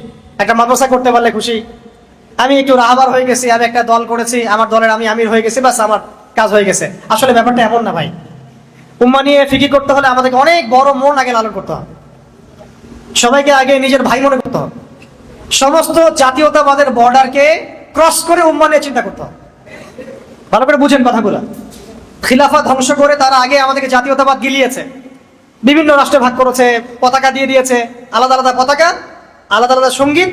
একটা মাদ্রাসা করতে পারলে খুশি, আমি একটু রাহাবার হয়ে গেছি, আমি একটা দল করেছি, আমার দলের আমি আমির হয়ে গেছি, বাস আমার কাজ হয়ে গেছে। আসলে ব্যাপারটা এমন না ভাই। উম্মাহ নিয়ে ফিকির করতে হলে আমাদেরকে অনেক বড় মন আগে লালন করতে হবে, সবাইকে আগে নিজের ভাই মনে করতে হবে, সমস্ত জাতীয়তাবাদের বর্ডারকে ক্রস করে উম্মাহ নিয়ে চিন্তা করতে হবে। ভালো করে বুঝেন কথাগুলো। খিলাফা ধ্বংস করে তারা আগে আমাদেরকে জাতীয়তাবাদ গিলিয়েছে, বিভিন্ন রাষ্ট্রে ভাগ করেছে, পতাকা দিয়ে দিয়েছে, আলাদা আলাদা পতাকা, আলাদা আলাদা সঙ্গীত,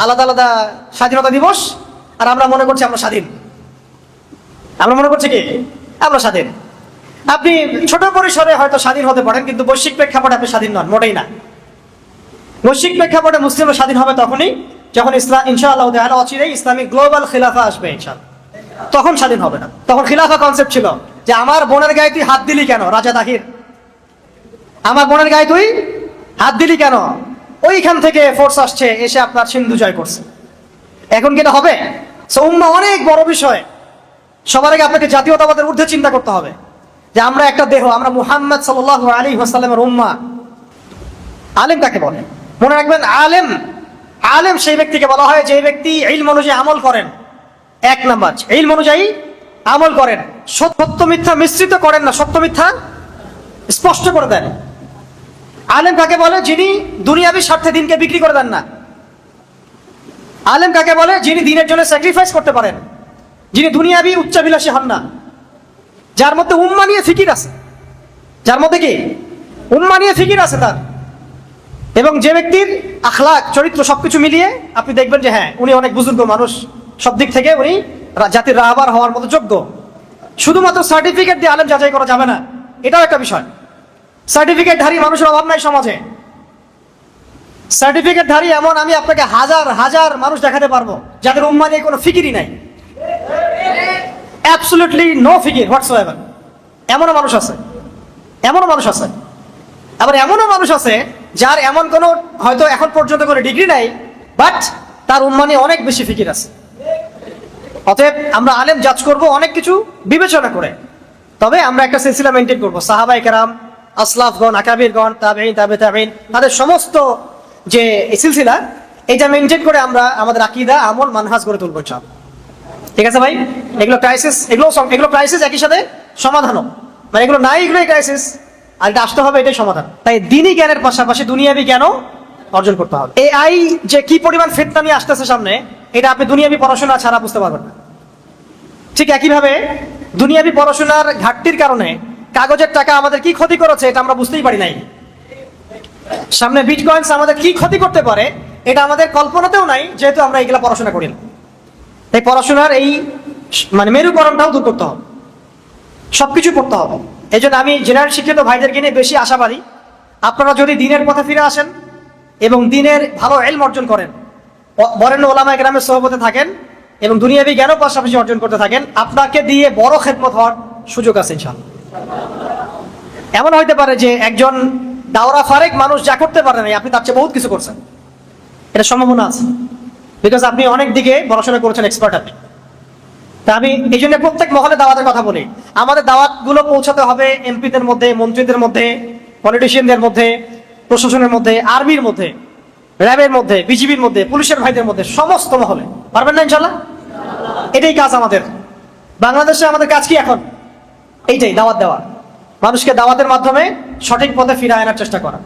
আলাদা আলাদা স্বাধীনতা দিবস, আর আমরা মনে করছি আমরা স্বাধীন। আমরা মনে করছি কি আমরা স্বাধীন। আপনি ছোট পরিসরে হয়তো স্বাধীন হতে পারেন, কিন্তু বৈশ্বিক প্রেক্ষাপটে আপনি স্বাধীন নন, মোটেই না। বৈশ্বিক প্রেক্ষাপটে মুসলিমরা স্বাধীন হবে তখনই যখন ইসলাম ইনশাআল্লাহ তাআলা অচিরেই ইসলামিক গ্লোবাল খিলাফা আসবে ইনশাআল্লাহ, তখন স্বাধীন হবে না। তখন খিলাফা কনসেপ্ট ছিল যে আমার বোনের গায়ে তুই হাত দিলি কেন রাজা তাহির, আমার বোনের গায়ে তুই হাত দিলি কেন, ওইখান থেকে ফোর্স আসছে এসে আপনার সিন্ধু জয় করছে। এখন কি এটা হবে? উম্মাহ অনেক বড় বিষয়। সবার আগে আপনাকে জাতীয়তাবাদের ঊর্ধ্বে চিন্তা করতে হবে যে আমরা একটা দেহ, আমরা মুহাম্মদ সাল্লাল্লাহু আলাইহি ওয়াসাল্লামের উম্মাহ। আলেম কাকে বলে? মনে রাখবেন, আলেম, আলেম সেই ব্যক্তিকে বলা হয় যে ব্যক্তি ইলম অনুযায়ী আমল করেন। এক নাম্বার, ইলম অনুযায়ী আমল করেন, সত্য মিথ্যা মিশ্রিত করেন না, সত্য মিথ্যা স্পষ্ট করে দেন। আলেম কাকে বলে? যিনি দুনিয়াবি স্বার্থে দিনকে বিক্রি করে দেন না। আলেম কাকে বলে? যিনি দিনের জন্য স্যাক্রিফাইস করতে পারেন, যিনি দুনিয়াবি উচ্চাভিলাষী হন না, যার মধ্যে উম্মাহ নিয়ে ফিকির আছে, যার মধ্যে কি উম্মাহ নিয়ে ফিকির আছে তার, এবং যে ব্যক্তির আখলাক, চরিত্র সবকিছু মিলিয়ে আপনি দেখবেন যে হ্যাঁ উনি অনেক বুজুর্গ মানুষ, সব দিক থেকে উনি জাতির রাহবার হওয়ার মতো যোগ্য। শুধুমাত্র সার্টিফিকেট দিয়ে আলেম যাচাই করা যাবে না, এটাও একটা বিষয়। সার্টিফিকেটধারী মানুষের অভাব নাই সমাজে। সার্টিফিকেটধারী এমন আমি আপনাকে হাজার হাজার মানুষ দেখাতে পারবো যাদের উম্মাহ নিয়ে কোনো ফিকিরই নাই, অ্যাবসলিউটলি নো ফিকির হোয়াটসোএভার। এমনও মানুষ আছে, এমনও মানুষ আছে। আবার এমনও মানুষ আছে যার এমন কোনো হয়তো এখন পর্যন্ত কোনো ডিগ্রি নাই, বাট তার উম্মাহ নিয়ে অনেক বেশি ফিকির আছে। অতএব আমরা আলেম জাজ করব অনেক কিছু বিবেচনা করে, তবে আমরা একটা সিলসিলা মেনটেন করবো। সাহাবায়ে কেরাম, আসলাফগণ, আকাবিরগণ, তাবেঈন, তাবে তাবেঈন, তাদের সমস্ত যে সিলসিলা, এটা মেনটেন করে আমরা আমাদের আকীদা, আমল, মানহাজ গড়ে তুলবো ইনশাআল্লাহ। ঠিক আছে ভাই? এগুলো ক্রাইসিস, এগুলো ক্রাইসিস, একই সাথে সমাধানও। মানে এগুলো নাই, এগুলোই ক্রাইসিস, আর এটা আসতে হবে, এটাই সমাধান। তাই দ্বীনি জ্ঞানের পাশাপাশি দুনিয়াবি জ্ঞানও অর্জন করতে হবে। এআই যে কি পরিমাণ ফিতনা নিয়ে আসতেছে সামনে, এটা আপনি দুনিয়াবি পড়াশোনা ছাড়া বুঝতে পারবেন না। ঠিক একইভাবে দুনিয়াবি পড়াশোনার ঘাটতির কারণে কাগজের টাকা আমাদের কি ক্ষতি করেছে এটা আমরা বুঝতেই পারি নাই। সামনে বিটকয়েন্স আমাদের কি ক্ষতি করতে পারে এটা আমাদের কল্পনাতেও নাই, যেহেতু আমরা এইগুলা পড়াশোনা করি না। এই পড়াশোনার এই মানে মেরুকরণটাও দূর করতে হবে, সবকিছু পড়তে হবে। এই জন্য আমি জেনারেল শিক্ষিত ভাইদেরকে নিয়ে বেশি আশাবাদী। আপনারা যদি দিনের পথে ফিরে আসেন এবং দিনের ভালো ইলম অর্জন করেন, বরেণ্য ওলামায়ে কেরামের সোহবতে থাকেন এবং দুনিয়াবি জ্ঞানও পাশাপাশি অর্জন করতে থাকেন, আপনাকে দিয়ে বড় খেদমত হওয়ার সুযোগ আছে ইনশাআল্লাহ। এমন হইতে পারে যে একজন দাওরা ফারেক মানুষ যা করতে পারে না, আপনি তার চেয়ে বহুত কিছু করছেন, এটা সম্ভাবনা আছে, বিকজ আপনি অনেক দিকে পড়াশোনা করেছেন, এক্সপার্ট আপনি। তা আমি এই জন্য প্রত্যেক মহলে দাওয়াতের কথা বলি। আমাদের দাওয়াতগুলো পৌঁছাতে হবে এমপিদের মধ্যে, মন্ত্রীদের মধ্যে, পলিটিশিয়ানদের মধ্যে, প্রশাসনের মধ্যে, আর্মির মধ্যে, র্যাবের মধ্যে, বিজিবির মধ্যে, পুলিশের ভাইদের মধ্যে, সমস্ত মহলে। পারবেন না ইনশাল্লাহ? এটাই কাজ আমাদের। বাংলাদেশে আমাদের কাজ কি এখন? এইটাই, দাওয়াত দেওয়া, মানুষকে দাওয়াতের মাধ্যমে সঠিক পথে ফিরে আনার চেষ্টা করা।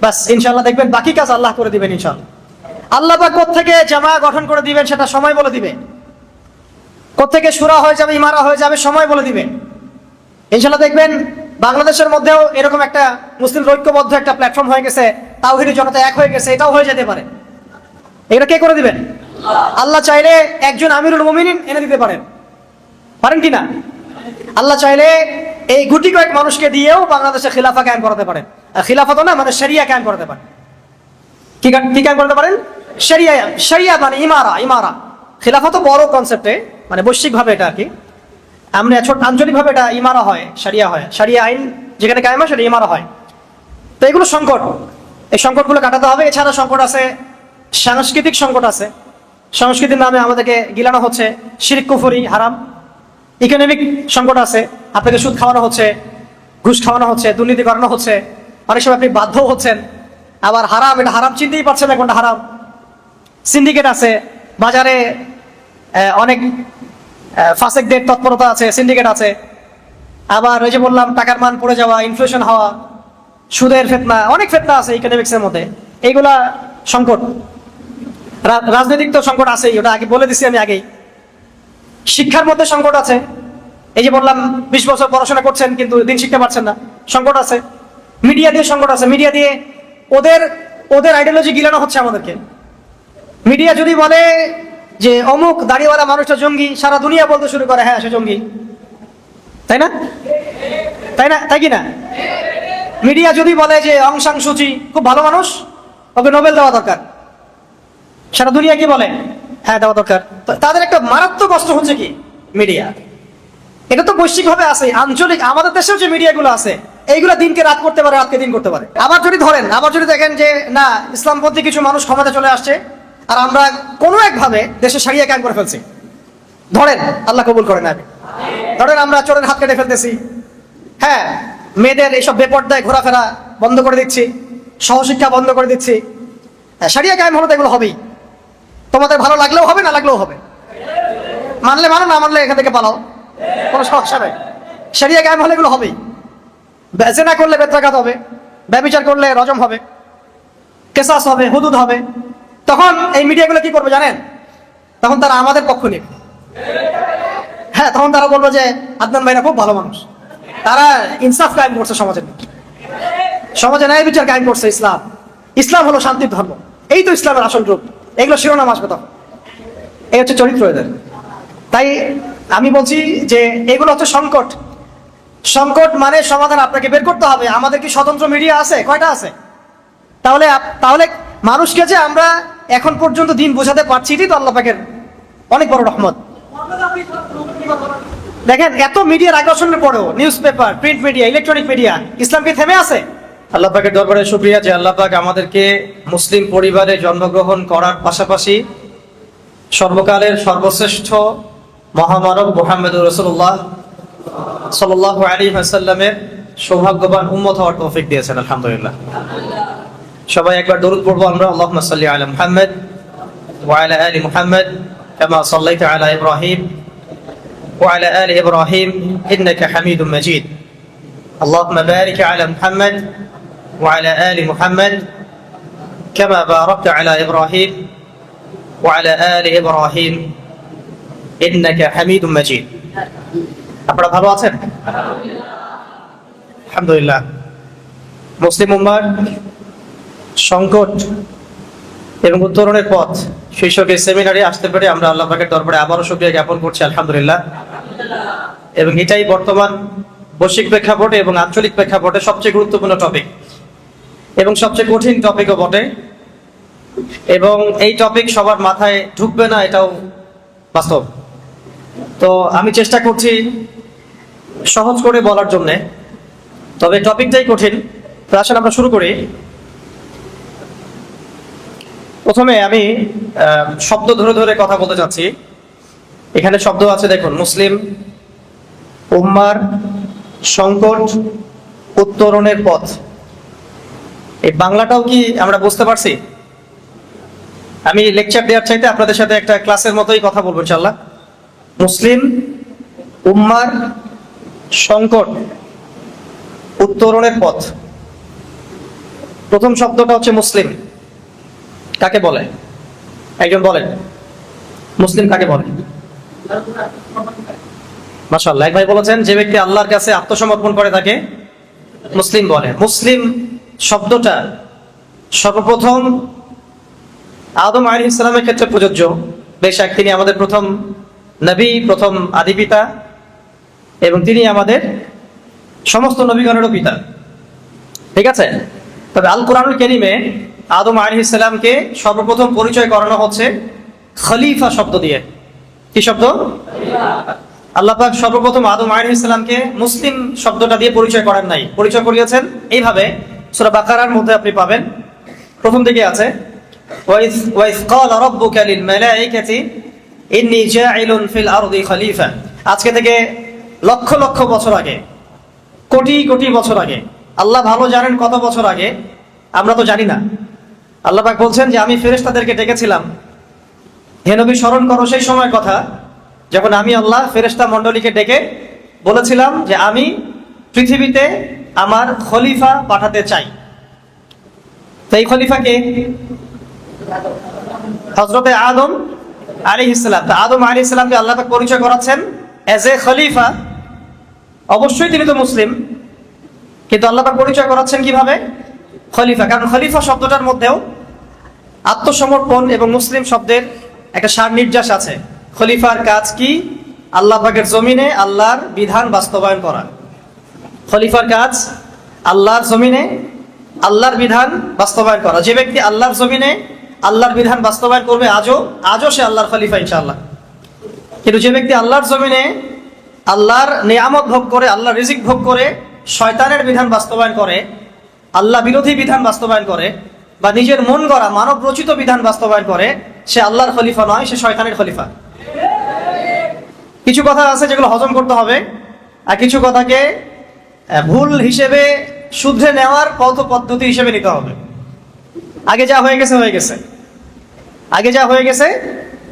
বাস, ইনশাল্লাহ দেখবেন বাকি কাজ আল্লাহ করে দিবেন ইনশাল্লাহ। আল্লাহ পাক কোত্থেকে জামা গঠন করে দিবেন সেটা সময় বলে দিবে, কোত্থেকে শুরা হয়ে যাবে, ইমারা হয়ে যাবে, সময় বলে দিবে ইনশাল্লাহ। দেখবেন বাংলাদেশের মধ্যেও এরকম একটা মুসলিম ঐক্যবদ্ধ একটা প্ল্যাটফর্ম হয়ে গেছে, তাওহীদের জনতা এক হয়ে গেছে, এটাও হয়ে যেতে পারে। এটা কে করে দিবেন? আল্লাহ চাইলে একজন আমিরুল মুমিনিন এনে দিতে পারেন, পারেন কিনা? আল্লাহ চাইলে এই গুটি কয়েক মানুষকে দিয়েও বাংলাদেশে খিলাফা কায়েম করাতে পারেন। খিলাফা তো না, মানে শরিয়া কায়েম করাতে পারেন। কি কায়েম করতে পারেন? শরিয়া। শরিয়া মানে ইমারা। ইমারা, খিলাফা তো বড় কনসেপ্টে, মানে বৈশ্বিক ভাবে এটা আর কি। আমরা ছোট আঞ্চলিক ভাবে এটা ইমারা হয়, শরিয়া হয়। শরিয়া আইন যেখানে কায়েম হয় সেটা ইমারা হয়। তো এগুলো সংকট, এই সংকটগুলো কাটাতে হবে। এছাড়া সংকট আছে, সাংস্কৃতিক সংকট আছে। সংস্কৃতির নামে আমাদেরকে গিলানো হচ্ছে, শিরক কুফরি হারাম। ইকোনমিক সংকট আছে, আপনাকে সুদ খাওয়ানো হচ্ছে, ঘুষ খাওয়ানো হচ্ছে, দুর্নীতি করানো হচ্ছে, অনেক সময় আপনি বাধ্য হচ্ছেন। আবার হারাম, এটা হারাম চিনতেই পারছেন না কোনটা হারাম। সিন্ডিকেট আছে বাজারে, অনেক ফাসেকদের তৎপরতা আছে, সিন্ডিকেট আছে। আবার ওই যে বললাম টাকার মান পড়ে যাওয়া, ইনফ্লেশন হওয়া, সুদের ফিতনা, অনেক ফিতনা আছে ইকোনমিক্সের মধ্যে। এইগুলা সংকট। রাজনৈতিক তো সংকট আছেই, ওটা আগে বলে দিছি আমি আগেই। শিক্ষার মধ্যে সংকট আছে, এই যে বললাম 20 বছর পড়াশোনা করছেন কিন্তু দিন শিখতে পারছেন না, সংকট আছে। মিডিয়া দিয়ে সংকট আছে, মিডিয়া দিয়ে ওদের আইডিওলজি গিলানো হচ্ছে আমাদেরকে। মিডিয়া যদি বলে যে অমুক দাড়িওয়ালা মানুষটা জঙ্গি, সারা দুনিয়া বলতে শুরু করে হ্যাঁ সে জঙ্গি, তাই না? তাই কি না? মিডিয়া যদি বলে যে অং সান সু চি খুব ভালো মানুষ, ওকে নোবেল দেওয়া দরকার, সারা দুনিয়া কি বলে? হ্যাঁ দেওয়া দরকার। তাদের একটা মারাত্মক অস্ত্র হচ্ছে কি? মিডিয়া। এটা তো বৈশ্বিক ভাবে আছে, আঞ্চলিক। আমাদের দেশেও যে মিডিয়াগুলো আছে, এইগুলো দিনকে রাত করতে পারে, রাতকে দিন করতে পারে। আবার যদি দেখেন যে না, ইসলামপন্থী কিছু মানুষ ক্ষমতা চলে আসছে আর আমরা কোনো একভাবে দেশে সারিয়া কায়েম করে ফেলছি, ধরেন, আল্লাহ কবুল করেন, ধরেন আমরা চোরের হাত কেটে ফেলতেছি, হ্যাঁ মেয়েদের এইসব বেপর্দায় ঘোরাফেরা বন্ধ করে দিচ্ছি, সহশিক্ষা বন্ধ করে দিচ্ছি, সারিয়া কায়েম হলে তো এগুলো হবেই। তোমাদের ভালো লাগলেও হবে, না লাগলেও হবে। মানলে মানো, না মানলে এখান থেকে পালাও, কোনো সমস্যা নেই। শরিয়া কায়েম হলে এগুলো হবেই। জিনা করলে বেত্রাঘাত হবে, ব্যভিচার করলে রজম হবে, কেসাস হবে, হুদুদ হবে। তখন এই মিডিয়াগুলো কি করবে জানেন? তখন তারা আমাদের পক্ষ নেবে। হ্যাঁ, তখন তারা বলবে যে আদনান ভাইরা খুব ভালো মানুষ, তারা ইনসাফ কায়েম করছে সমাজে, সমাজে ন্যায় বিচার কায়েম করছে। ইসলাম হলো শান্তির ধর্ম, এই তো ইসলামের আসল রূপ। এগুলো শিরোনাম আসবে তখন। এই হচ্ছে চরিত্র এদের। তাই আমি বলছি যে এগুলো হচ্ছে সংকট। সংকট মানে সমাধান আপনাকে বের করতে হবে। আমাদের কি স্বতন্ত্র মিডিয়া আছে? কয়টা আছে? তাহলে মানুষকে যে আমরা এখন পর্যন্ত দিন বোঝাতে পারছি, এটাই তো আল্লাহ পাকের অনেক বড় রহমত। দেখেন, এত মিডিয়ার আকর্ষণের পরেও news paper, print media, electronic media, ইসলাম কি থেমে আছে? আল্লাহ পাকের দরবারে শুকরিয়া যে আল্লাহ পাক আমাদেরকে মুসলিম পরিবারে জন্মগ্রহণ করার পাশাপাশি সর্বকালের সর্বশ্রেষ্ঠ মহামানব মুহাম্মদুর রাসূলুল্লাহ সাল্লাল্লাহু আলাইহি ওয়াসাল্লামের সৌভাগ্যবান উম্মত হওয়ার তৌফিক দিয়েছেন। আলহামদুলিল্লাহ। সবাই একবার দরুদ পড়বো আমরা। আল্লাহুম্মা সাল্লি আলা মুহাম্মদ ওয়া আলা আলি মুহাম্মদ কামা সাল্লাইতা আলা ইব্রাহিম ওয়া আলা আলি ইব্রাহিম ইন্নাকা হামিদুম মাজিদ। আল্লাহুম্মা বারিক আলা মুহাম্মদ ওয়া আলা আলি মুহাম্মদ কামা বারাকতা আলা ইব্রাহিম ওয়া আলা আলি ইব্রাহিম ইন্নাকা হামিদুম মাজিদ। আপনারা ভালো আছেন? আলহামদুলিল্লাহ। মুসলিম উম্মাহর সংকট এবং উত্তরণের পথ শীর্ষক এই সেমিনারে আসতে পেরে আমরা আল্লাহ পাকের দরবারে আবারও শুকরিয়া জ্ঞাপন করছি, আলহামদুলিল্লাহ। এবং এটাই বর্তমান বৈশ্বিক প্রেক্ষাপটে এবং আঞ্চলিক প্রেক্ষাপটে সবচেয়ে গুরুত্বপূর্ণ টপিক এবং সবচেয়ে কঠিন টপিকও বটে। এবং এই টপিক সবার মাথায় ঢুকবে না, এটাও বাস্তব। তো আমি চেষ্টা করছি সহজ করে বলার জন্যে, তবে টপিকটাই কঠিন। তো আসলে আমরা শুরু করি। প্রথমে আমি শব্দ ধরে ধরে কথা বলতে চাচ্ছি। এখানে শব্দ আছে, দেখুন, মুসলিম, উম্মার, সংকট, উত্তরণের পথ। এই বাংলাটাও কি আমরা বুঝতে পারছি? আমি লেকচার দেওয়ার চাইতে আপনাদের সাথে একটা ক্লাসের মতোই কথা বলবো ইনশাআল্লাহ। মুসলিম, উম্মার, সংকট, উত্তরণের পথ। প্রথম শব্দটা হচ্ছে মুসলিম। কাকে বলে? একজন বলেন, মুসলিম কাকে বলে? মাশাআল্লাহ, এক ভাই বলেছেন যে ব্যক্তি আল্লাহর কাছে আত্মসমর্পণ করে তাকে মুসলিম বলে। মুসলিম শব্দটা সর্বপ্রথম আদম আলাইহিস সালামের ক্ষেত্রে প্রযোজ্য। বেশক তিনি আমাদের প্রথম নবী, প্রথম আদি পিতা, এবং তিনি আমাদের সমস্ত নবীগণেরও পিতা, ঠিক আছে? তবে আল কোরআনুল কারীমে আদম আলাইহিস সালামকে সর্বপ্রথম পরিচয় করানো হচ্ছে খলিফা শব্দ দিয়ে। কি শব্দ? আল্লাহ পাক সর্বপ্রথম আদম আলাইহিস সালামকে মুসলিম শব্দটা দিয়ে পরিচয় করেন নাই, পরিচয় করিয়েছেন এইভাবে। সূরা বাকারার মধ্যে আপনি পাবেন, প্রথম দিকে আছে, ওয়াইজ ক্বালা রাব্বুকা লিল মালাইকাতি ইন্নী জাইলুন ফিল আরদি খলিফা। আজকে থেকে লক্ষ লক্ষ বছর আগে, কোটি কোটি বছর আগে, আল্লাহ ভালো জানেন কত বছর আগে, আমরা তো জানি না। আল্লাহ পাক বলছেন যে আমি ফেরেশতাদেরকে ডেকেছিলাম, হে নবী স্মরণ করো সেই সময় কথা যখন আমি আল্লাহ ফেরেশতা মণ্ডলীকে ডেকে বলেছিলাম যে আমি পৃথিবীতে আমার খলিফা পাঠাতে চাই। তো এই খলিফাকে হযরতে আদম আলাইহিস সালাম। তো আদম আলাইহিস সালামকে আল্লাহ পাক পরিচয় করাচ্ছেন এজ এ খলিফা। অবশ্যই তিনি তো মুসলিম, কিন্তু আল্লাহ পাক পরিচয় করাচ্ছেন কিভাবে? খলিফা। কারণ খলিফা শব্দটার মধ্যেও আত্মসমর্পণ এবং মুসলিম শব্দের একটা সার নির্যাস আছে। খলিফার কাজ কি? আল্লাহ পাকের জমিনে আল্লাহর বিধান বাস্তবায়ন করা। খলিফার কাজ আল্লাহর জমিনে আল্লাহর বিধান বাস্তবায়ন করা। যে ব্যক্তি আল্লাহর জমিনে আল্লাহর বিধান বাস্তবায়ন করবে আজও সে আল্লাহর খলিফা ইনশাআল্লাহ। কিন্তু যে ব্যক্তি আল্লাহর জমিনে আল্লাহর নিয়ামত ভোগ করে, আল্লাহর রিজিক ভোগ করে শয়তানের বিধান বাস্তবায়ন করে, আল্লাহ বিরোধী বিধান বাস্তবায়ন করে, বা নিজের মন গড়া মানব রচিত বিধান বাস্তবায়ন করে, সে আল্লাহর খলিফা নয়, সে শয়তানের খলিফা। কিছু কথা আছে যেগুলো হজম করতে হবে, আর কিছু কথাকে ভুল হিসেবে শুধরে নেওয়ার পদ্ধতি হিসেবে নিতে হবে। আগে যা হয়ে গেছে হয়ে গেছে, আগে যা হয়ে গেছে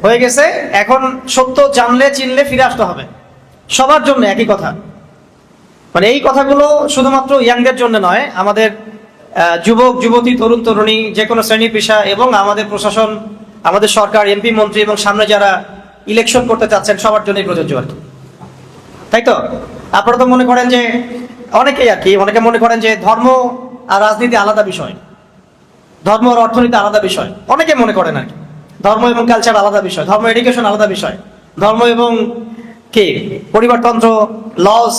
হয়ে গেছে। এখন সত্য জানলে চিনলে ফিরে আসতে হবে। সবার জন্য একই কথা। মানে এই কথাগুলো শুধুমাত্র ইয়াংদের জন্য নয়, আমাদের যুবক যুবতী, তরুণ তরুণী, যে কোনো শ্রেণী পেশা এবং আমাদের প্রশাসন, আমাদের সরকার, এমপি মন্ত্রী এবং সামনে যারা ইলেকশন করতে চাচ্ছেন সবার জন্যই প্রযোজ্য আর কি। তাই তো? আপনারা তো মনে করেন যে অনেকেই আর কি, অনেকে মনে করেন যে ধর্ম আর রাজনীতি আলাদা বিষয়, ধর্ম আর অর্থনীতি আলাদা বিষয়। অনেকে মনে করেন আর কি ধর্ম এবং কালচার আলাদা বিষয়, ধর্ম এডুকেশন আলাদা বিষয়, ধর্ম এবং কি পরিবারতন্ত্র, লস,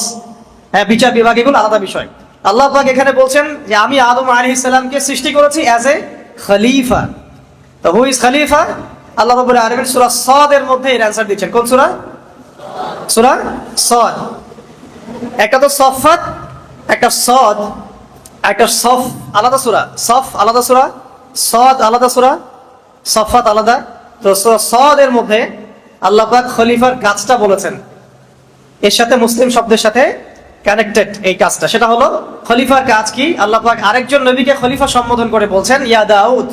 বিচার বিভাগ, এগুলো আলাদা বিষয়। আল্লাহ পাক এখানে বলছেন যে আমি আদম আলাইহিস সালামকে সৃষ্টি করেছি অ্যাজ এ খলিফা। তো হু ইজ খলিফা? আল্লাহ রাব্বুল আলামিন সূরা সাদ এর মধ্যে এর অ্যানসার দিচ্ছেন। কোন সূরা? সূরা সাদ। একটা তো সফাত, একটা সাদ, একটা সফ আলাদা সূরা, সফ আলাদা সূরা, সাদ আলাদা সূরা, সফাত আলাদা। তো সূরা সাদ এর মধ্যে আল্লাহ পাক খলিফার কাজটা বলেছেন, এর সাথে মুসলিম শব্দের সাথে কানেক্টেড এই কাজটা। সেটা হলো খলিফার কাজ কি? আল্লাহ পাক আরেকজন নবীকে খলিফা সম্বোধন করে বলছেন ইয়া দাউদ,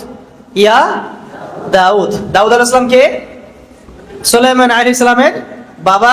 ইয়া দাউদ। দাউদ আলাইহিস সালাম কে? সুলাইমান আলাইহিস সালামের বাবা